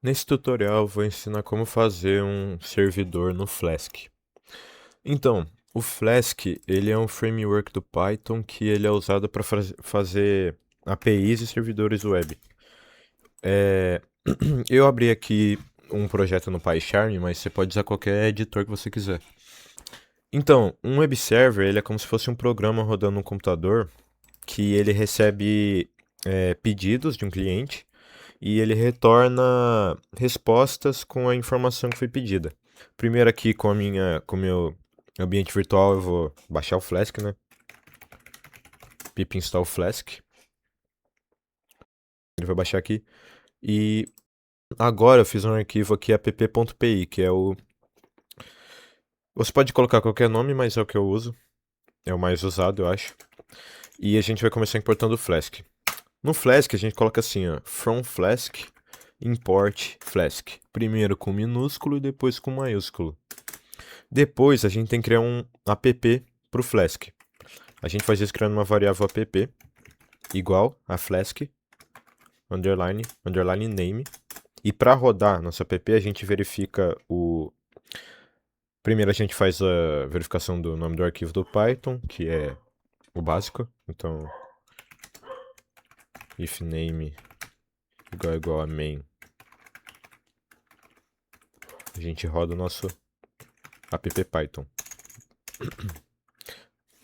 Nesse tutorial eu vou ensinar como fazer um servidor no Flask. Então, o Flask ele é um framework do Python que ele é usado para fazer APIs e servidores web. Eu abri aqui um projeto no PyCharm, mas você pode usar qualquer editor que você quiser. Então, um web server ele é como se fosse um programa rodando no computador que ele recebe pedidos de um cliente e ele retorna respostas com a informação que foi pedida. Primeiro aqui com o meu ambiente virtual eu vou baixar o Flask, né? Pip install Flask. Ele vai baixar aqui. E agora eu fiz um arquivo aqui app.py, que é o... Você pode colocar qualquer nome, mas é o que eu uso. É o mais usado, eu acho. E a gente vai começar importando o Flask. No Flask a gente coloca assim, ó, from Flask import Flask. Primeiro com minúsculo e depois com maiúsculo. Depois a gente tem que criar um app para o Flask. A gente faz isso criando uma variável app igual a Flask underline name. E para rodar nosso app a gente verifica o... Primeiro a gente faz a verificação do nome do arquivo do Python, que é o básico. Então, if name igual a main, a gente roda o nosso app Python.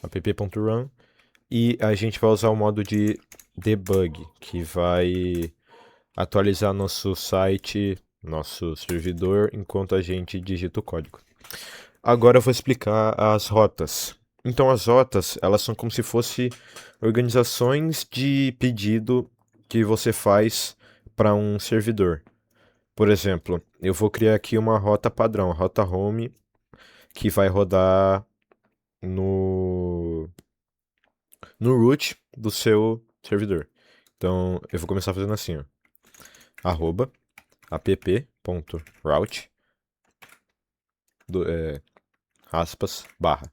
app.run. E a gente vai usar o modo de debug, que vai atualizar nosso site, nosso servidor, enquanto a gente digita o código. Agora eu vou explicar as rotas. Então as rotas, elas são como se fossem organizações de pedido que você faz para um servidor. Por exemplo, eu vou criar aqui uma rota padrão, a rota home, que vai rodar no root do seu servidor. Então eu vou começar fazendo assim, ó, arroba app.route aspas barra.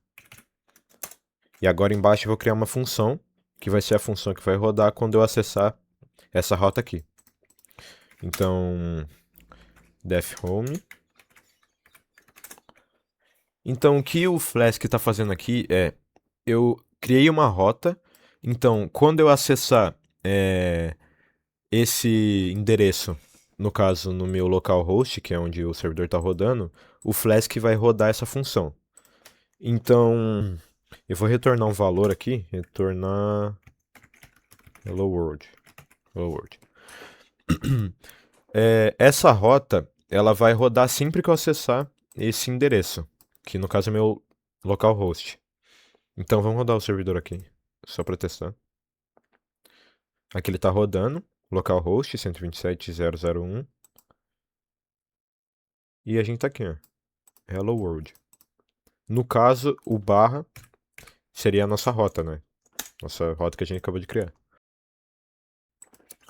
E agora embaixo eu vou criar uma função, que vai ser a função que vai rodar quando eu acessar essa rota aqui. Então, def home. Então, o que o Flask está fazendo aqui é, eu criei uma rota, então, quando eu acessar esse endereço, no caso, no meu localhost, que é onde o servidor está rodando, o Flask vai rodar essa função. Então, eu vou retornar um valor aqui, retornar hello world. Hello world. Essa rota, ela vai rodar sempre que eu acessar esse endereço, que no caso é meu localhost. Então vamos rodar o servidor aqui, só para testar. Aqui ele está rodando, localhost 127.0.0.1. E a gente tá aqui, ó, hello world. No caso, o barra seria a nossa rota, né? Nossa rota que a gente acabou de criar.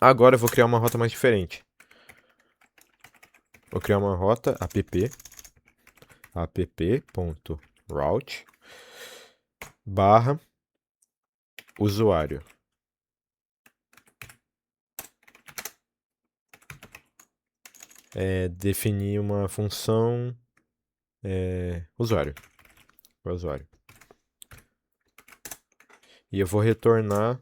Agora eu vou criar uma rota mais diferente. Vou criar uma rota app.route barra usuário. Definir uma função usuário. Usuário. E eu vou retornar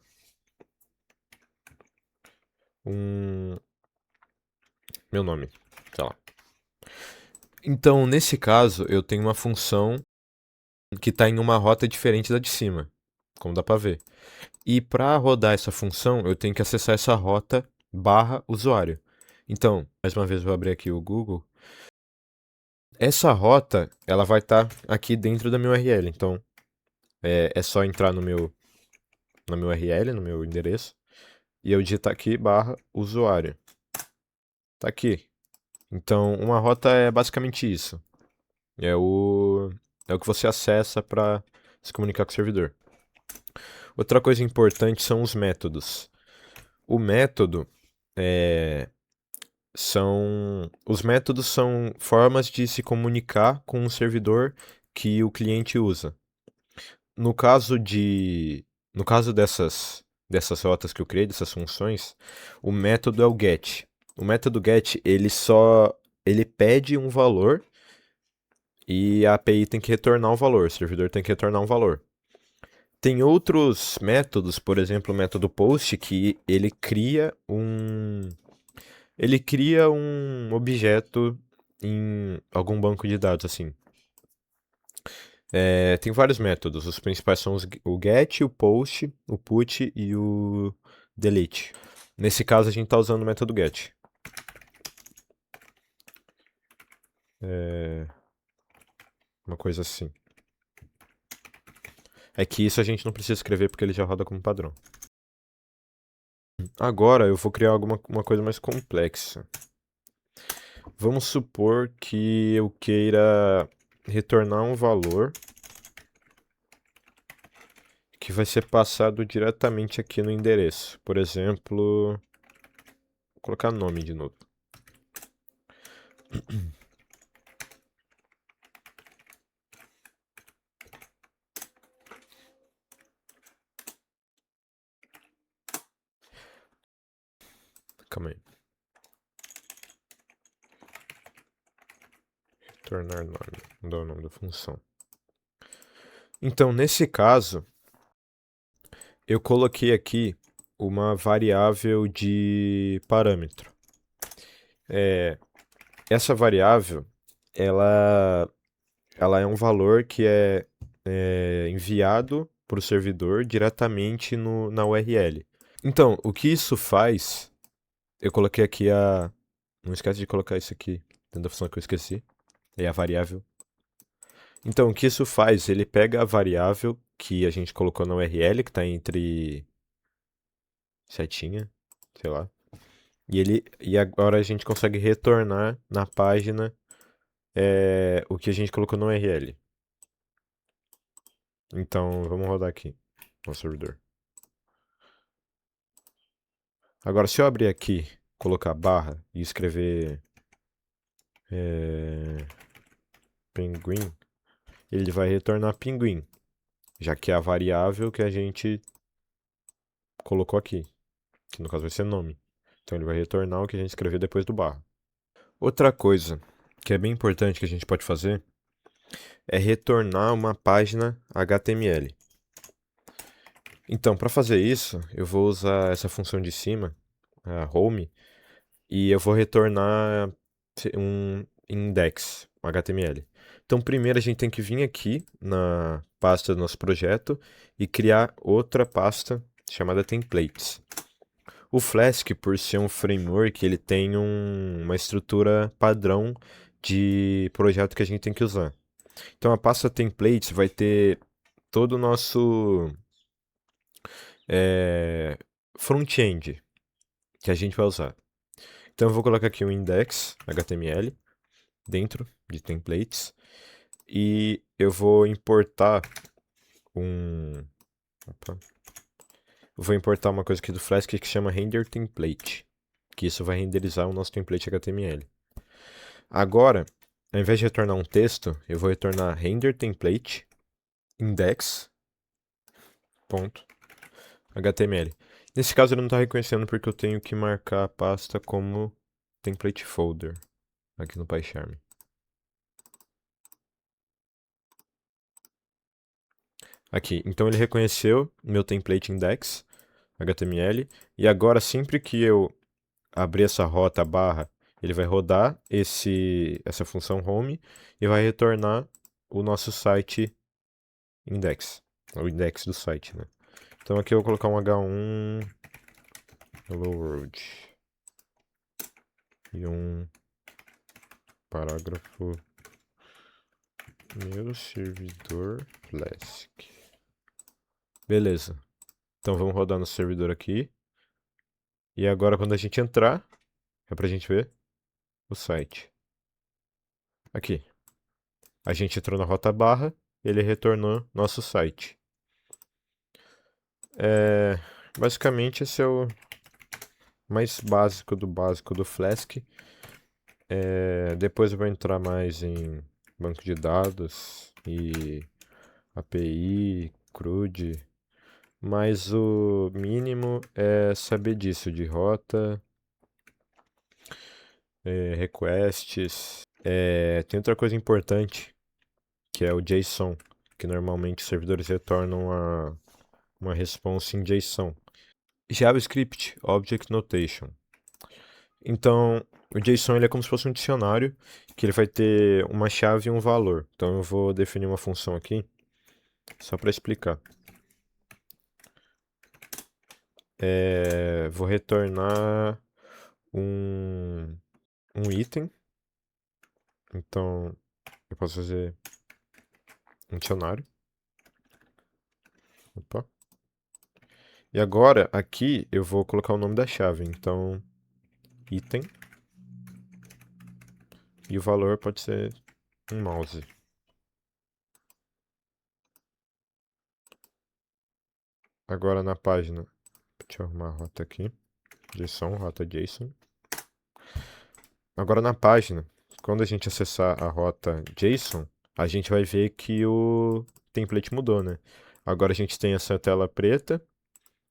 meu nome, sei lá. Então, nesse caso, eu tenho uma função que está em uma rota diferente da de cima, como dá para ver. E para rodar essa função, eu tenho que acessar essa rota barra usuário. Então, mais uma vez eu vou abrir aqui o Google. Essa rota, ela vai estar aqui dentro da minha URL. Então, é só entrar no meu URL, no meu endereço, e eu digitar aqui barra usuário. Tá aqui. Então, uma rota é basicamente isso. É o que você acessa para se comunicar com o servidor. Outra coisa importante são os métodos. O método os métodos são formas de se comunicar com o servidor que o cliente usa. No caso dessas rotas que eu criei, dessas funções, o método é o get. O método get, ele pede um valor e a API tem que retornar um valor, o servidor tem que retornar um valor. Tem outros métodos, por exemplo, o método post, que ele cria um objeto em algum banco de dados, assim. Tem vários métodos, os principais são o get, o post, o put e o delete. Nesse caso, a gente está usando o método get. Uma coisa assim. É que isso a gente não precisa escrever porque ele já roda como padrão. Agora eu vou criar uma coisa mais complexa. Vamos supor que eu queira retornar um valor que vai ser passado diretamente aqui no endereço. Por exemplo, vou colocar nome de novo. Calma aí. Retornar nome. Não dá o nome da função. Então, nesse caso, eu coloquei aqui uma variável de parâmetro. Essa variável, ela é um valor que é enviado para o servidor diretamente na URL. Então, o que isso faz, eu coloquei aqui a... Não esquece de colocar isso aqui dentro da função que eu esqueci. É a variável. Então, o que isso faz? Ele pega a variável que a gente colocou na URL, que está entre setinha, sei lá. E agora a gente consegue retornar na página o que a gente colocou no URL. Então, vamos rodar aqui no servidor. Agora, se eu abrir aqui, colocar barra e escrever pinguim, ele vai retornar pinguim, já que é a variável que a gente colocou aqui, que no caso vai ser nome. Então ele vai retornar o que a gente escreveu depois do barra. Outra coisa que é bem importante que a gente pode fazer é retornar uma página HTML. Então, para fazer isso, eu vou usar essa função de cima, a home, e eu vou retornar um index, um HTML. Então, primeiro a gente tem que vir aqui na pasta do nosso projeto e criar outra pasta chamada templates. O Flask, por ser um framework, ele tem uma estrutura padrão de projeto que a gente tem que usar. Então, a pasta templates vai ter todo o nosso front-end que a gente vai usar. Então, eu vou colocar aqui um index HTML dentro de templates e eu vou importar eu vou importar uma coisa aqui do Flask que chama render template, que isso vai renderizar o nosso template HTML. Agora, ao invés de retornar um texto, eu vou retornar render template index.html. Nesse caso ele não está reconhecendo porque eu tenho que marcar a pasta como template folder aqui no PyCharm. Aqui, então ele reconheceu meu template index HTML e agora sempre que eu abrir essa rota barra, ele vai rodar essa função home e vai retornar o nosso site index, o index do site, né? Então aqui eu vou colocar um H1 hello world e um parágrafo meu servidor Flask. Beleza. Então vamos rodar no servidor aqui. E agora quando a gente entrar, é pra gente ver o site. Aqui. A gente entrou na rota barra, ele retornou nosso site. Basicamente esse é o mais básico do Flask. Depois eu vou entrar mais em banco de dados e API, CRUD, mas o mínimo é saber disso, de rota requests. Tem outra coisa importante, que é o JSON, que normalmente os servidores retornam uma response em JSON. JavaScript, Object Notation. Então, o JSON ele é como se fosse um dicionário, que ele vai ter uma chave e um valor. Então, eu vou definir uma função aqui, só para explicar. Vou retornar um item. Então, eu posso fazer um dicionário. Opa. E agora, aqui, eu vou colocar o nome da chave. Então, item. E o valor pode ser um mouse. Agora na página, deixa eu arrumar a rota aqui. JSON, rota JSON. Agora na página, quando a gente acessar a rota JSON, a gente vai ver que o template mudou, né? Agora a gente tem essa tela preta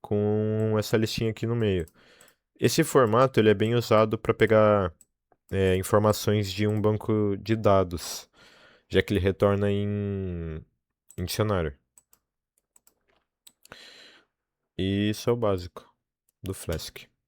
com essa listinha aqui no meio. Esse formato ele é bem usado para pegar informações de um banco de dados, já que ele retorna em dicionário. E isso é o básico do Flask.